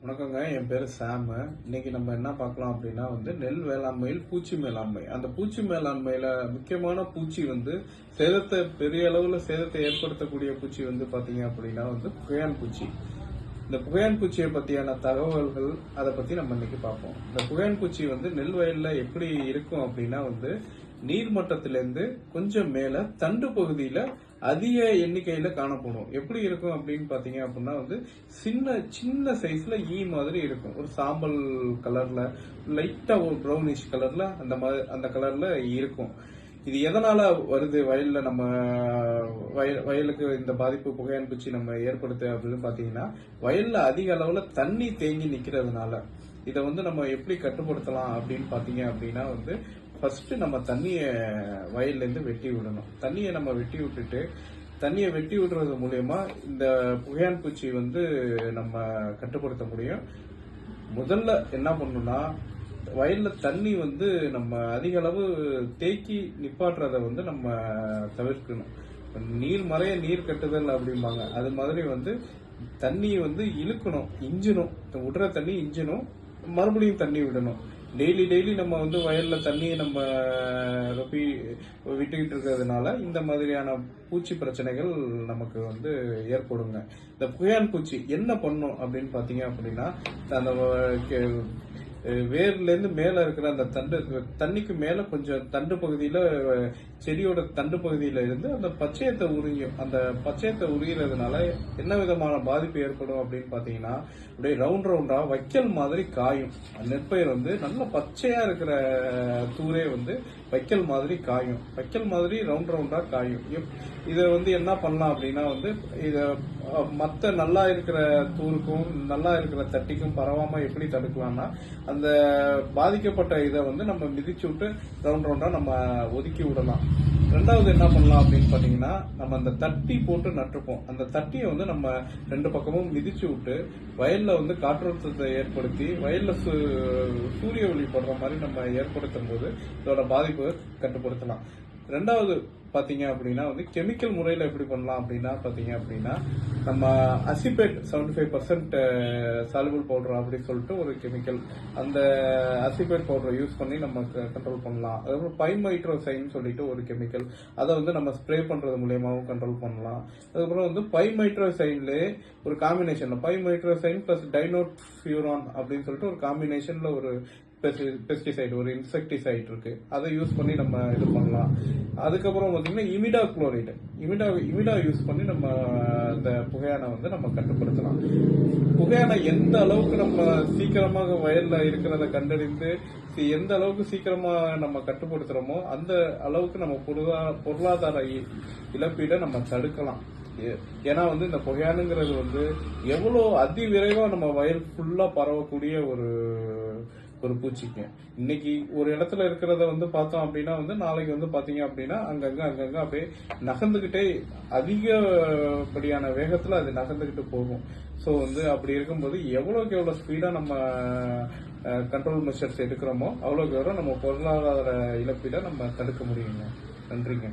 வணக்கங்க. என் பேரு சாமு. இன்னைக்கு நம்ம என்ன பார்க்கலாம் அப்படின்னா நெல் வேளாண்மையில் பூச்சி மேலாண்மை. அந்த பூச்சி மேலாண்மையில முக்கியமான பூச்சி சேதத்தை பெரிய அளவுல சேதத்தை ஏற்படுத்தக்கூடிய பூச்சி பாத்தீங்க அப்படின்னா புகையான் பூச்சி. இந்த புகையான் பூச்சியை பத்தியான தகவல்கள் அதை பத்தி நம்ம இன்னைக்கு பார்ப்போம். இந்த புகையான் பூச்சி நெல் வயல்ல எப்படி இருக்கும் அப்படின்னா நீர்மட்டத்திலிருந்து கொஞ்சம் மேல தண்டு பகுதியில அதிக எண்ணிக்கையில காணப்படும். எப்படி இருக்கும் அப்படின்னு பாத்தீங்க அப்படின்னா சின்ன சின்ன சைஸ்ல மாதிரி இருக்கும். ஒரு சாம்பல் கலர்ல, லைட்டா ஒரு ப்ரௌனிஷ் கலர்ல அந்த கலர்ல இருக்கும். இது எதனால வருது வயல்ல நம்ம வயலுக்கு இந்த பாதிப்பு புகையான் பூச்சி நம்ம ஏற்படுத்து அப்படின்னு பாத்தீங்கன்னா வயல்ல அதிக அளவுல தண்ணி தேங்கி நிக்கிறதுனால இதை நம்ம எப்படி கட்டுப்படுத்தலாம் அப்படின்னு பாத்தீங்க அப்படின்னா ஃபர்ஸ்ட் நம்ம தண்ணிய வயல்ல இருந்து வெட்டி விடணும். தண்ணியை நம்ம வெட்டி விட்டுட்டு தண்ணியை வெட்டி விடுறது மூலியமா இந்த புகையான் பூச்சி நம்ம கட்டுப்படுத்த முடியும். முதல்ல என்ன பண்ணணும்னா வயல்ல தண்ணி நம்ம அதிக அளவு தேக்கி நிப்பாட்டுறத நம்ம தவிர்க்கணும். நீர் மறைய நீர் கட்டுதல் அப்படிம்பாங்க. அது மாதிரி தண்ணி இழுக்கணும், இஞ்சணும், விடுற தண்ணி இஞ்சணும், மறுபடியும் தண்ணி விடணும். டெய்லி நம்ம வயல்ல தண்ணியை நம்ம ரொப்பி விட்டுக்கிட்டு இருக்கிறதுனால இந்த மாதிரியான பூச்சி பிரச்சனைகள் நமக்கு ஏற்படுங்க. இந்த புகையான் பூச்சி என்ன பண்ணும் அப்படின்னு பாத்தீங்க அப்படின்னா அந்த வேர்ல இருந்து மேல இருக்கிற அந்த தண்ணிக்கு மேல கொஞ்சம் தண்டு பகுதியில செடியோட தண்டு பகுதியில இருந்து அந்த பச்சையத்தை உறியும். அந்த பச்சையத்தை உரியறதுனால என்ன விதமான பாதிப்பு ஏற்படும் அப்படின்னு பாத்தீங்கன்னா அப்படியே ரவுண்டா வைக்கல் மாதிரி காயும். நெற்பயிர் நல்ல பச்சையா இருக்கிற தூரே வைக்கல் மாதிரி காயும். வைக்கல் மாதிரி ரவுண்டா காயும். இத என்ன பண்ணலாம் அப்படின்னா இத மத்த நல்லா இருக்கிற தூருக்கும் நல்லா இருக்கிற தட்டிக்கும் பரவாம எப்படி தடுக்கலாம்னா அந்த பாதிக்கப்பட்ட இதை நம்ம மிதிச்சு விட்டு ரவுண்டா நம்ம ஒதுக்கி விடலாம். ரெண்டாவது என்ன பண்ணலாம் அப்படின்னு பாத்தீங்கன்னா நம்ம அந்த தட்டி போட்டு நட்டுப்போம். அந்த தட்டியை நம்ம ரெண்டு பக்கமும் மிதிச்சு விட்டு வயல்ல காற்றோட்டத்தை ஏற்படுத்தி வயல்ல சூரிய ஒளி படுற மாதிரி நம்ம ஏற்படுத்தும் போது இதோட பாதிப்பு கட்டுப்படுத்தலாம். ரெண்டாவது பாத்தீங்க அப்படின்னா கெமிக்கல் முறையில எப்படி பண்ணலாம் அப்படின்னா பாத்தீங்க அப்படின்னா நம்ம அசிபேட் 75% சாலுபிள் பவுடர் அப்படி சொல்லிட்டு ஒரு கெமிக்கல், அந்த அசிபேட் பவுடர் யூஸ் பண்ணி நம்ம கண்ட்ரோல் பண்ணலாம். அதுக்கப்புறம் பைமைட்ரோசைன் சொல்லிட்டு ஒரு கெமிக்கல், அதை நம்ம ஸ்ப்ரே பண்றது மூலியமாவும் கண்ட்ரோல் பண்ணலாம். அதுக்கப்புறம் பைமைட்ரோசைன்ல ஒரு காம்பினேஷன் பைமைட்ரோசைன் பிளஸ் டைனோஃபியூரான் அப்படின்னு சொல்லிட்டு ஒரு காம்பினேஷன்ல ஒரு பெஸ்டிசைடு, ஒரு இன்செக்டிசைட் இருக்கு. அதை யூஸ் பண்ணி நம்ம இது பண்ணலாம். அதுக்கப்புறம் பாத்தீங்கன்னா இமிடா குளோரைடு, இமிடா யூஸ் பண்ணி நம்ம இந்த புகையான நம்ம கட்டுப்படுத்தலாம். புகையான எந்த அளவுக்கு நம்ம சீக்கிரமாக வயல்ல இருக்கிறத கண்டறிந்து எந்த அளவுக்கு சீக்கிரமா நம்ம கட்டுப்படுத்துறோமோ அந்த அளவுக்கு நம்ம பொருளாதார இழப்பீடை நம்ம தடுக்கலாம். ஏன்னா இந்த புகையானுங்கிறது எவ்வளவு அதிவிரைவா நம்ம வயல் ஃபுல்லா பரவக்கூடிய ஒரு பூச்சிக்கு. இன்னைக்கு ஒரு இடத்துல இருக்கிறத பார்த்தோம் அப்படின்னா நாளைக்கு பாத்தீங்க அப்படின்னா அங்கங்க அப்படியே நகர்ந்துகிட்டே அதிகப்படியான வேகத்துல அது நகர்ந்துகிட்டு போகும். சோ அப்படி இருக்கும்போது எவ்வளவுக்கு எவ்வளவு ஸ்பீடா நம்ம கண்ட்ரோல் மெஷர்ஸ் எடுக்கிறோமோ அவ்வளவுக்கு எவ்வளவு நம்ம பொருளாதார இழப்பீட நம்ம தடுக்க முடியுங்க. நன்றிங்க.